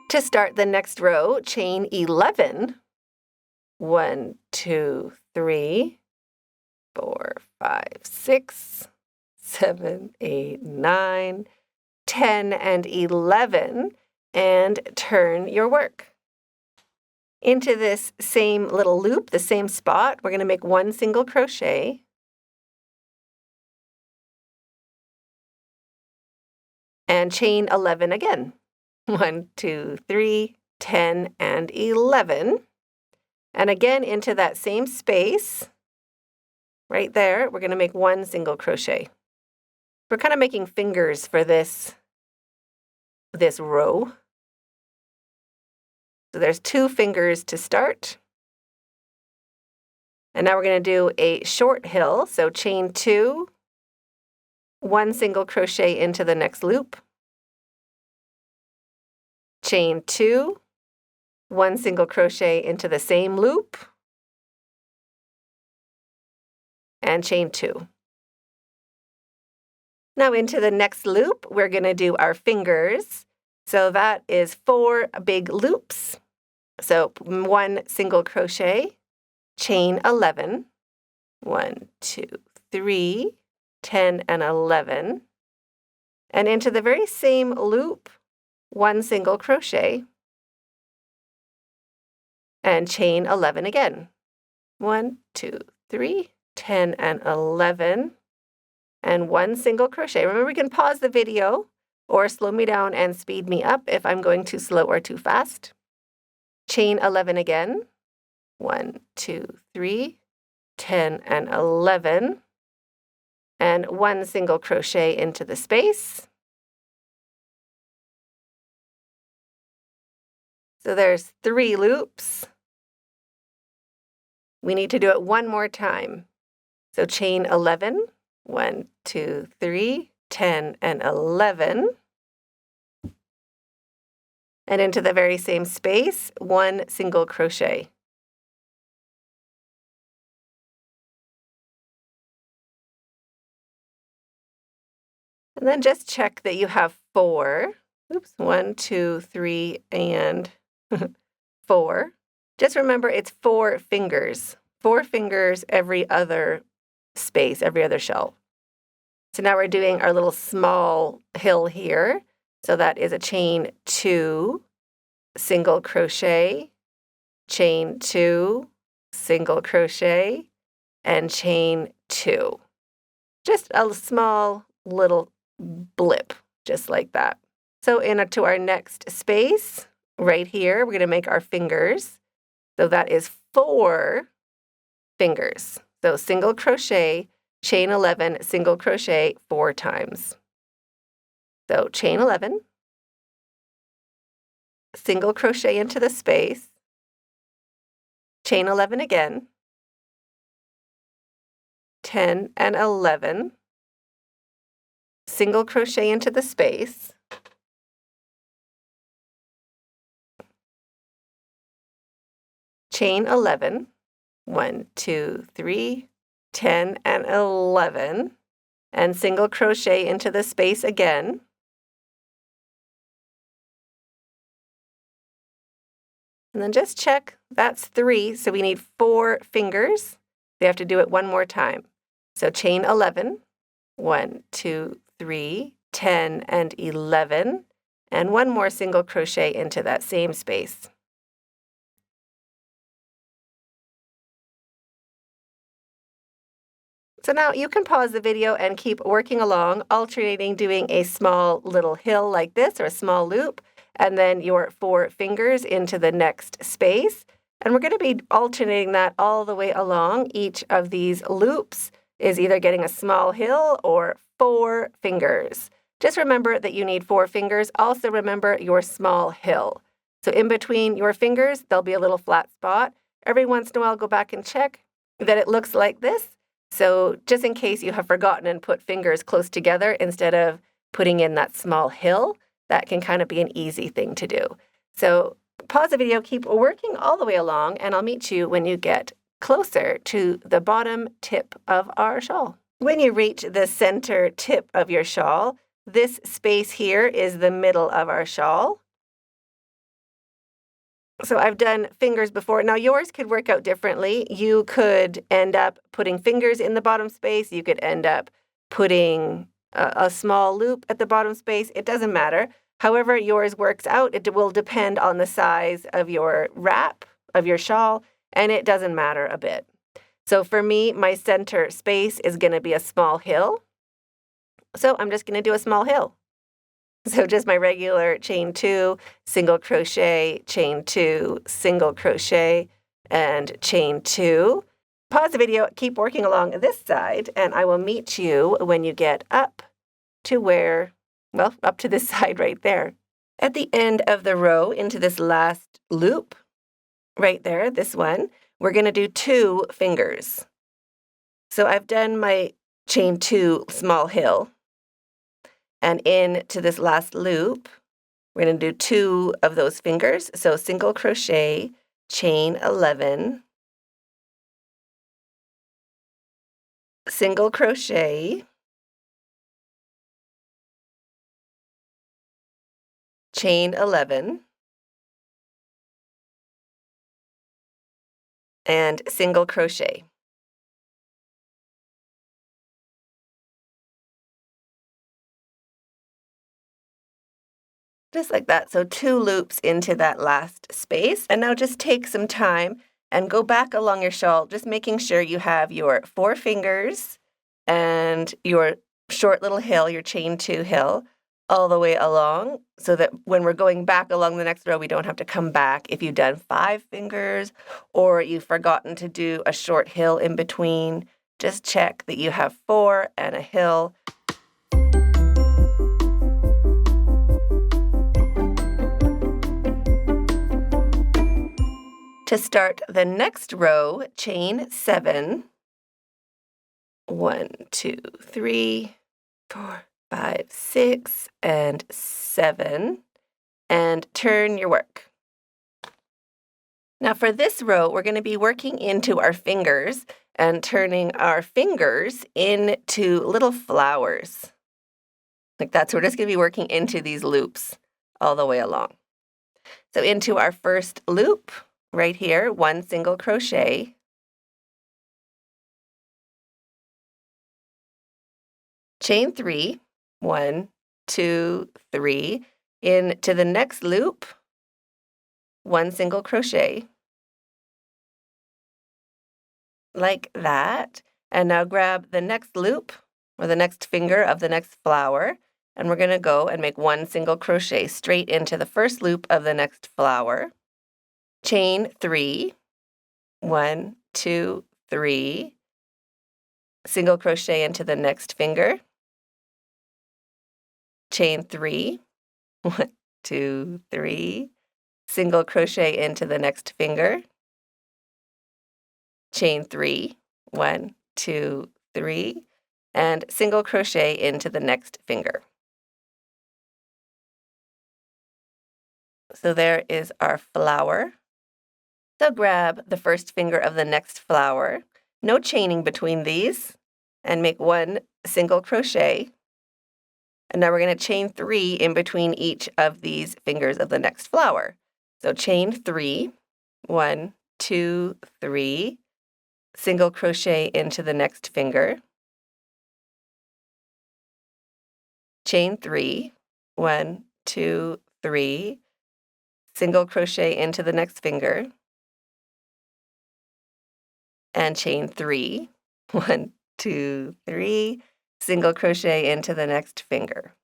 To start the next row, chain 11. 1, 2, 3, 4, 5, 6, 7, 8, 9, 10, and 11, and turn your work. Into this same little loop, the same spot, we're going to make 1 single crochet. And chain 11 again. 1, 2, 3, 10, and 11. And again, into that same space, right there, we're going to make 1 single crochet. We're kind of making fingers for this row. So there's 2 fingers to start. And now we're going to do a short hill. So chain 2, 1 single crochet into the next loop. Chain 2, 1 single crochet into the same loop, and chain 2. Now into the next loop, we're going to do our fingers. So that is 4 big loops. So 1 single crochet, chain 11, 1, 2, 3, 10, and 11. And into the very same loop, 1 single crochet, and chain 11 again. 1, 2, 3, 10, and 11, and 1 single crochet. Remember, you can pause the video or slow me down and speed me up if I'm going too slow or too fast. Chain 11 again. 1, 2, 3, 10, and 11, and 1 single crochet into the space. So there's 3 loops. We need to do it 1 more time. So chain 11, 1, 2, 3, 10, and 11. And into the very same space, 1 single crochet. And then just check that you have 4. Oops, 1, 2, 3, and 4. Just remember it's 4 fingers. 4 fingers every other space, every other shell. So now we're doing our little small hill here. So that is a chain 2, single crochet, chain 2, single crochet, and chain 2. Just a small little blip, just like that. So into our next space, right here, we're going to make our fingers. So that is 4 fingers. So single crochet, chain 11, single crochet 4 times. So chain 11, single crochet into the space, chain 11 again, 10, and 11. Single crochet into the space. Chain 11. 1, 2, 3, 10, and 11. And single crochet into the space again. And then just check, that's 3, so we need 4 fingers. We have to do it one more time. So chain 11, 1, 2, 3, 10, and 11, and one more single crochet into that same space. So now you can pause the video and keep working along, alternating doing a small little hill like this, or a small loop, and then your 4 fingers into the next space. And we're going to be alternating that all the way along. Each of these loops is either getting a small hill or 4 fingers. Just remember that you need 4 fingers. Also remember your small hill. So in between your fingers, there'll be a little flat spot. Every once in a while, go back and check that it looks like this. So just in case you have forgotten and put fingers close together instead of putting in that small hill, that can kind of be an easy thing to do. So pause the video, keep working all the way along, and I'll meet you when you get closer to the bottom tip of our shawl. When you reach the center tip of your shawl, this space here is the middle of our shawl. So I've done fingers before. Now yours could work out differently. You could end up putting fingers in the bottom space. You could end up putting a small loop at the bottom space. It doesn't matter. However yours works out, it will depend on the size of your wrap, of your shawl, and it doesn't matter a bit. So for me, my center space is going to be a small hill. So I'm just going to do a small hill. So just my regular chain 2, single crochet, chain 2, single crochet, and chain 2. Pause the video, keep working along this side, and I will meet you when you get up to where, well, up to this side right there. At the end of the row into this last loop, right there, this one, we're going to do 2 fingers. So I've done my chain 2 small hill. And into this last loop, we're going to do 2 of those fingers. So single crochet, chain 11, single crochet, chain 11, and single crochet. Just like that. So 2 loops into that last space. And now just take some time and go back along your shawl, just making sure you have your 4 fingers and your short little hill, your chain 2 hill, all the way along, so that when we're going back along the next row, we don't have to come back if you've done 5 fingers or you've forgotten to do a short hill in between. Just check that you have 4 and a hill. To start the next row, chain 7. 1, 2, 3, 4, 5, 6, and 7, and turn your work. Now for this row, we're going to be working into our fingers and turning our fingers into little flowers. Like that, so we're just going to be working into these loops all the way along. So into our first loop, right here, 1 single crochet, chain 3, 1, 2, 3, into the next loop, 1 single crochet, like that, and now grab the next loop, or the next finger of the next flower, and we're going to go and make 1 single crochet straight into the first loop of the next flower, chain 3, 1, 2, 3, single crochet into the next finger, chain 3, 1, 2, 3, single crochet into the next finger, chain 3, 1, 2, 3, and single crochet into the next finger. So there is our flower. So grab the first finger of the next flower, no chaining between these, and make 1 single crochet. And now we're going to chain 3 in between each of these fingers of the next flower. So chain 3, 1, 2, 3, single crochet into the next finger, chain 3, 1, 2, 3, single crochet into the next finger, and chain 3, 1, 2, 3, single crochet into the next finger.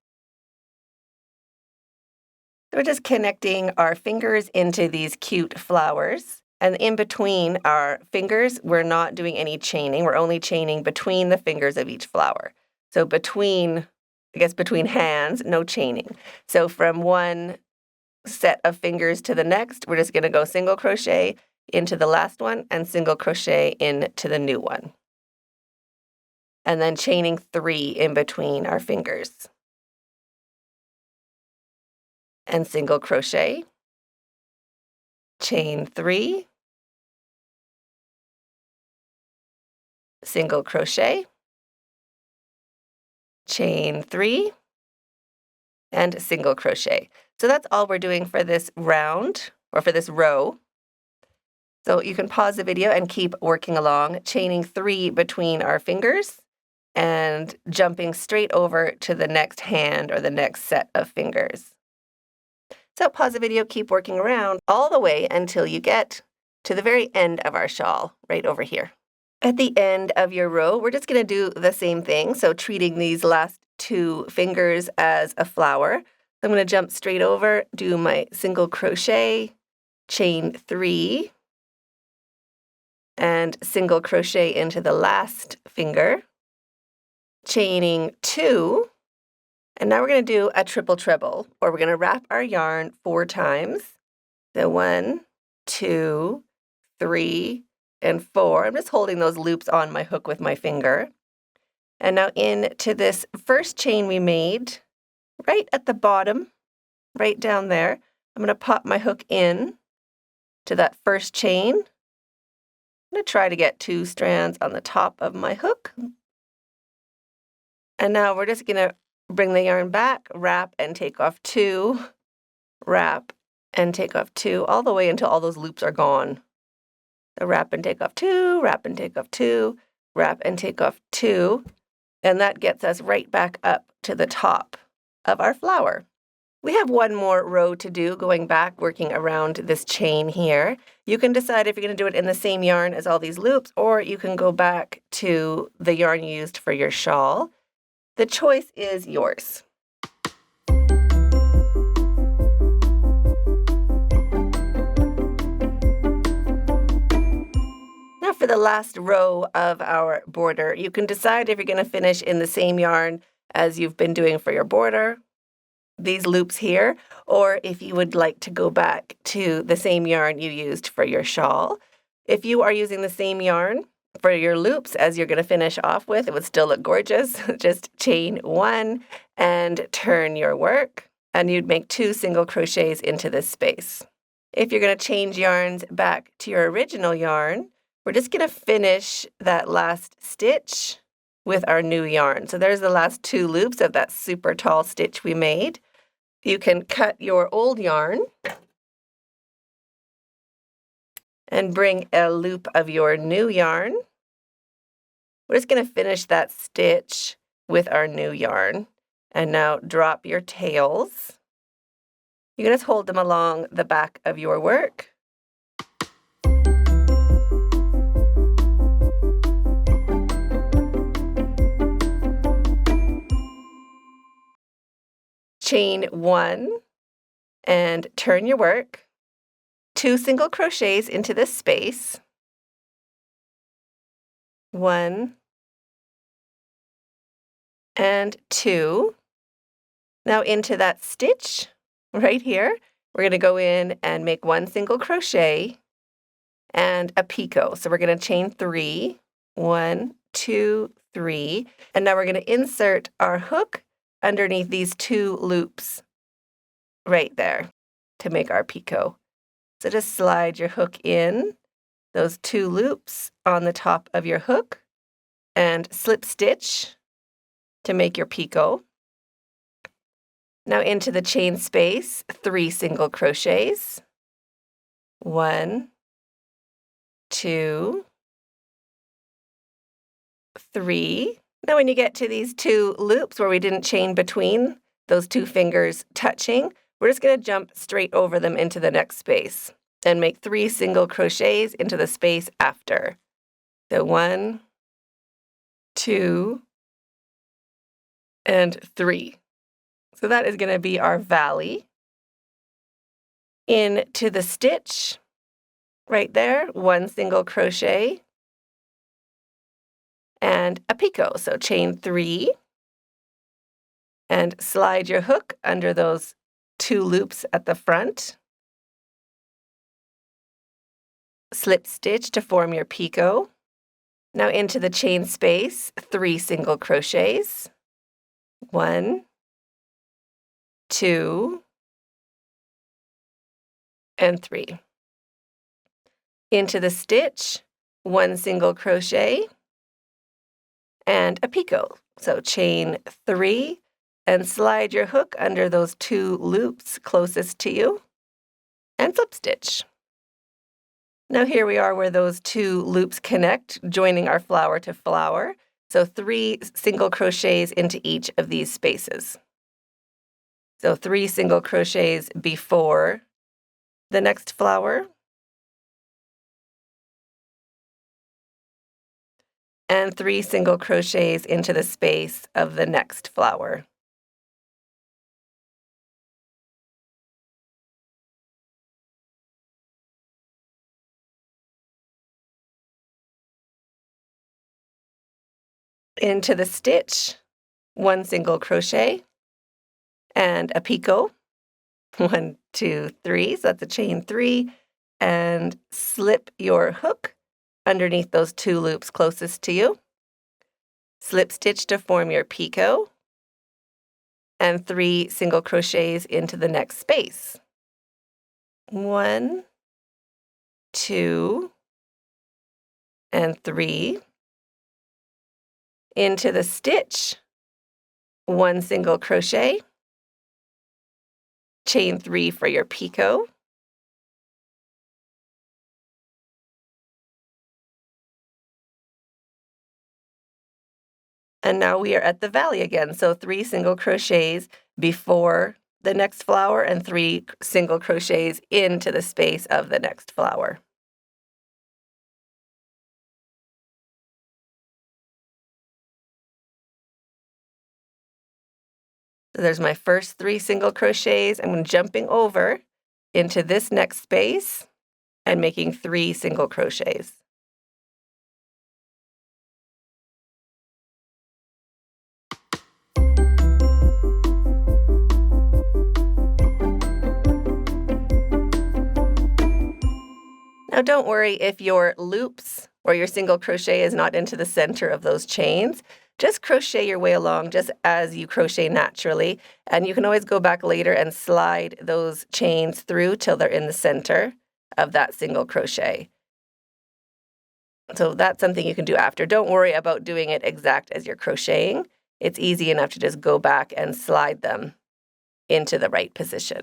So we're just connecting our fingers into these cute flowers. And in between our fingers, we're not doing any chaining. We're only chaining between the fingers of each flower. So between hands, no chaining. So from one set of fingers to the next, we're just going to go single crochet into the last one and single crochet into the new one. And then chaining 3 in between our fingers. And single crochet, chain 3, single crochet, chain 3, and single crochet. So that's all we're doing for this round, or for this row. So you can pause the video and keep working along, chaining 3 between our fingers and jumping straight over to the next hand or the next set of fingers. So pause the video, keep working around all the way until you get to the very end of our shawl, right over here. At the end of your row, we're just going to do the same thing, so treating these last 2 fingers as a flower. So I'm going to jump straight over, do my single crochet, chain 3, and single crochet into the last finger, chaining 2, and now we're going to do a triple treble, or we're going to wrap our yarn 4 times. So 1, 2, 3, and 4. I'm just holding those loops on my hook with my finger. And now into this first chain we made, right at the bottom, right down there, I'm going to pop my hook in to that first chain. I'm going to try to get 2 strands on the top of my hook. And now we're just going to bring the yarn back, wrap and take off 2, wrap and take off 2, all the way until all those loops are gone. So wrap and take off 2, wrap and take off 2, wrap and take off 2, and that gets us right back up to the top of our flower. We have 1 more row to do, going back, working around this chain here. You can decide if you're going to do it in the same yarn as all these loops, or you can go back to the yarn you used for your shawl. The choice is yours. Now for the last row of our border, you can decide if you're going to finish in the same yarn as you've been doing for your border, these loops here, or if you would like to go back to the same yarn you used for your shawl. If you are using the same yarn for your loops as you're going to finish off with, it would still look gorgeous. Just chain 1 and turn your work, and you'd make 2 single crochets into this space. If you're going to change yarns back to your original yarn, we're just going to finish that last stitch with our new yarn. So there's the last 2 loops of that super tall stitch we made. You can cut your old yarn and bring a loop of your new yarn. We're just going to finish that stitch with our new yarn. And now drop your tails. You can just hold them along the back of your work. Chain 1 and turn your work. 2 single crochets into this space. 1 and 2. Now into that stitch right here, we're going to go in and make 1 single crochet and a picot. So we're going to chain 3, 1, 2, 3. And now we're going to insert our hook underneath these 2 loops right there to make our picot. So just slide your hook in those 2 loops on the top of your hook and slip stitch to make your picot. Now into the chain space, 3 single crochets. 1, 2, 3. Now when you get to these 2 loops where we didn't chain between those 2 fingers touching, we're just going to jump straight over them into the next space and make 3 single crochets into the space after. So 1, 2, and 3. So that is going to be our valley. Into the stitch right there, 1 single crochet and a picot. So chain 3 and slide your hook under those 2 loops at the front. Slip stitch to form your picot. Now into the chain space, 3 single crochets. 1, 2, and 3. Into the stitch, 1 single crochet and a picot. So chain 3 and slide your hook under those 2 loops closest to you and slip stitch. Now here we are where those 2 loops connect, joining our flower to flower. So 3 single crochets into each of these spaces. So 3 single crochets before the next flower and 3 single crochets into the space of the next flower. Into the stitch, 1 single crochet and a picot. 1, 2, 3, so that's a chain 3, and slip your hook underneath those 2 loops closest to you. Slip stitch to form your picot, and 3 single crochets into the next space. 1, 2, and 3. Into the stitch, 1 single crochet, chain 3 for your picot, and now we are at the valley again. So 3 single crochets before the next flower and 3 single crochets into the space of the next flower. So there's my first 3 single crochets. I'm jumping over into this next space and making 3 single crochets. Now don't worry if your loops or your single crochet is not into the center of those chains. Just crochet your way along just as you crochet naturally, and you can always go back later and slide those chains through till they're in the center of that single crochet. So that's something you can do after. Don't worry about doing it exact as you're crocheting. It's easy enough to just go back and slide them into the right position.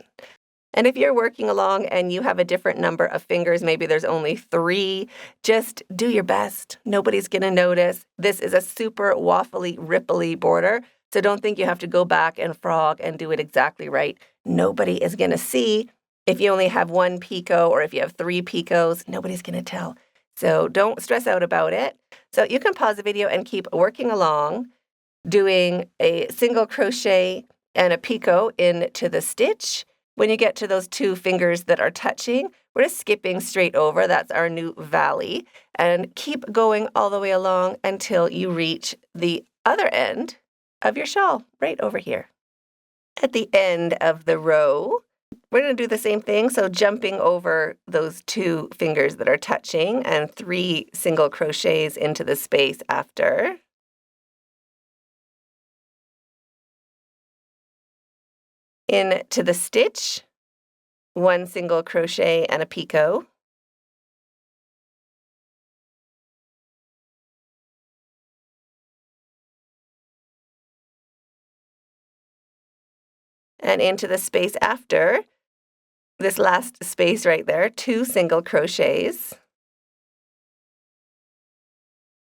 And if you're working along and you have a different number of fingers, maybe there's only 3, just do your best. Nobody's going to notice. This is a super waffly, ripply border, so don't think you have to go back and frog and do it exactly right. Nobody is going to see. If you only have 1 picot or if you have 3 picots, nobody's going to tell. So don't stress out about it. So you can pause the video and keep working along, doing a single crochet and a picot into the stitch. When you get to those 2 fingers that are touching, we're just skipping straight over. That's our new valley. And keep going all the way along until you reach the other end of your shawl, right over here. At the end of the row, we're going to do the same thing. So jumping over those 2 fingers that are touching and 3 single crochets into the space after. into the stitch, 1 single crochet and a picot. And into the space after, this last space right there, 2 single crochets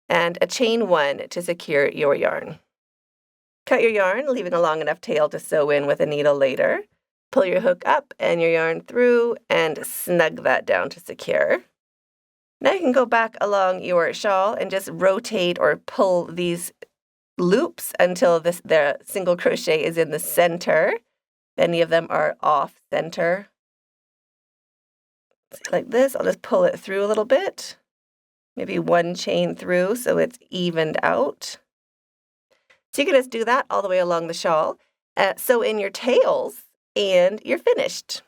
and a chain 1 to secure your yarn. Cut your yarn, leaving a long enough tail to sew in with a needle later. Pull your hook up and your yarn through and snug that down to secure. Now you can go back along your shawl and just rotate or pull these loops until the single crochet is in the center. Any of them are off center. Like this, I'll just pull it through a little bit. Maybe 1 chain through so it's evened out. So you can just do that all the way along the shawl. Sew in your tails and you're finished.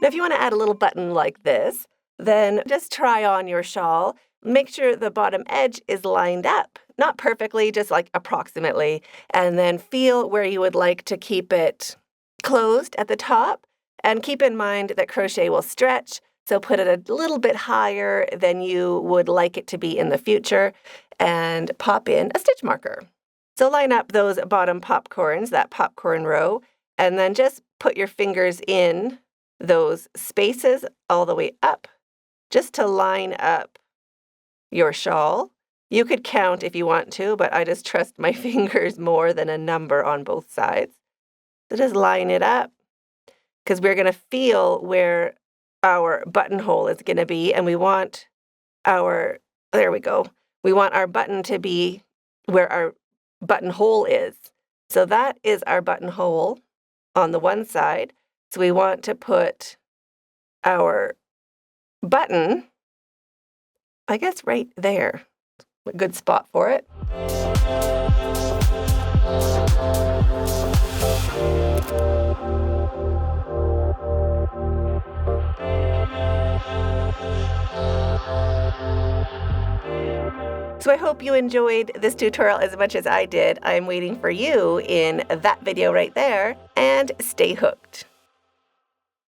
Now if you want to add a little button like this, then just try on your shawl. Make sure the bottom edge is lined up. Not perfectly, just like approximately, and then feel where you would like to keep it closed at the top. And keep in mind that crochet will stretch, so put it a little bit higher than you would like it to be in the future, and pop in a stitch marker. So line up those bottom popcorns, that popcorn row, and then just put your fingers in those spaces all the way up, just to line up your shawl. You could count if you want to, but I just trust my fingers more than a number on both sides. So just line it up, because we're going to feel where our buttonhole is going to be, and we want our, there we go, we want our button to be where our buttonhole is. So that is our buttonhole on the one side. So we want to put our button, I guess, right there. A good spot for it. So I hope you enjoyed this tutorial as much as I did. I'm waiting for you in that video right there, and stay hooked.